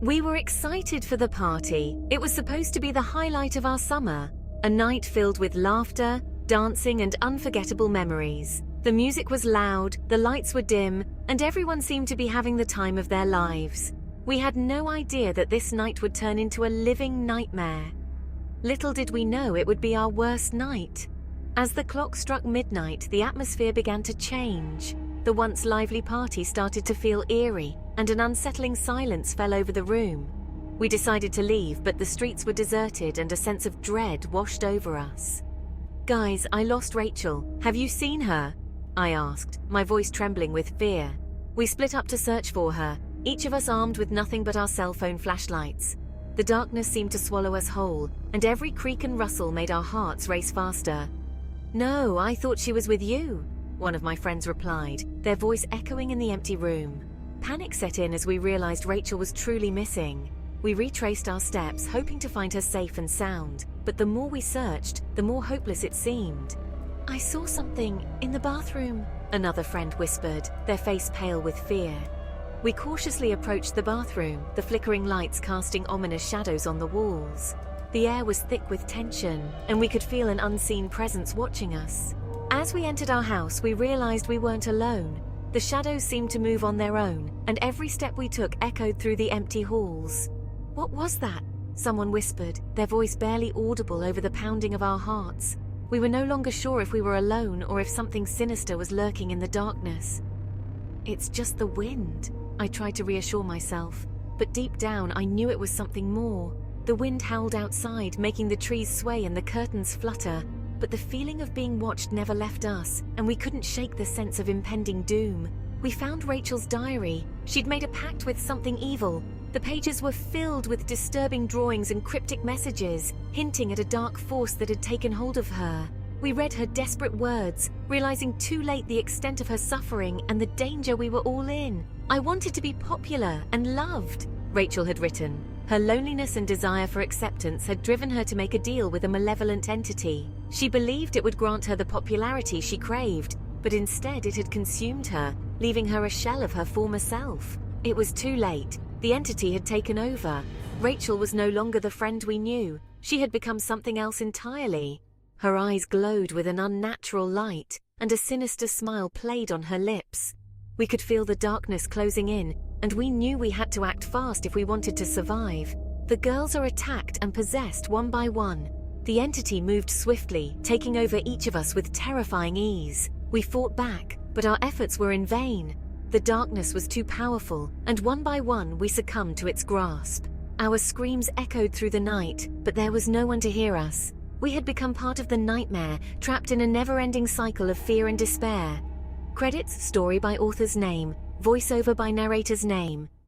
We were excited for the party. It was supposed to be the highlight of our summer, a night filled with laughter, dancing, and unforgettable memories. The music was loud, the lights were dim, and everyone seemed to be having the time of their lives. We had no idea that this night would turn into a living nightmare. Little did we know it would be our worst night. As the clock struck midnight, the atmosphere began to change. The once lively party started to feel eerie, and an unsettling silence fell over the room. We decided to leave, but the streets were deserted and a sense of dread washed over us. "Guys, I lost Rachel. Have you seen her?" I asked, my voice trembling with fear. We split up to search for her, each of us armed with nothing but our cell phone flashlights. The darkness seemed to swallow us whole, and every creak and rustle made our hearts race faster. "No, I thought she was with you," one of my friends replied, their voice echoing in the empty room. Panic set in as we realized Rachel was truly missing. We retraced our steps, hoping to find her safe and sound, but the more we searched, the more hopeless it seemed. "I saw something in the bathroom," another friend whispered, their face pale with fear. We cautiously approached the bathroom, the flickering lights casting ominous shadows on the walls. The air was thick with tension, and we could feel an unseen presence watching us. As we entered our house, we realized we weren't alone. The shadows seemed to move on their own, and every step we took echoed through the empty halls. "What was that?" someone whispered, their voice barely audible over the pounding of our hearts. We were no longer sure if we were alone or if something sinister was lurking in the darkness. "It's just the wind," I tried to reassure myself, but deep down I knew it was something more. The wind howled outside, making the trees sway and the curtains flutter, but the feeling of being watched never left us, and we couldn't shake the sense of impending doom. We found Rachel's diary. She'd made a pact with something evil. The pages were filled with disturbing drawings and cryptic messages, hinting at a dark force that had taken hold of her. We read her desperate words, realizing too late the extent of her suffering and the danger we were all in. "I wanted to be popular and loved," Rachel had written. Her loneliness and desire for acceptance had driven her to make a deal with a malevolent entity. She believed it would grant her the popularity she craved, but instead it had consumed her, leaving her a shell of her former self. It was too late. The entity had taken over. Rachel was no longer the friend we knew. She had become something else entirely. Her eyes glowed with an unnatural light, and a sinister smile played on her lips. We could feel the darkness closing in, and we knew we had to act fast if we wanted to survive. The girls are attacked and possessed one by one. The entity moved swiftly, taking over each of us with terrifying ease. We fought back, but our efforts were in vain. The darkness was too powerful, and one by one we succumbed to its grasp. Our screams echoed through the night, but there was no one to hear us. We had become part of the nightmare, trapped in a never-ending cycle of fear and despair. Credits: story by author's name, voiceover by narrator's name.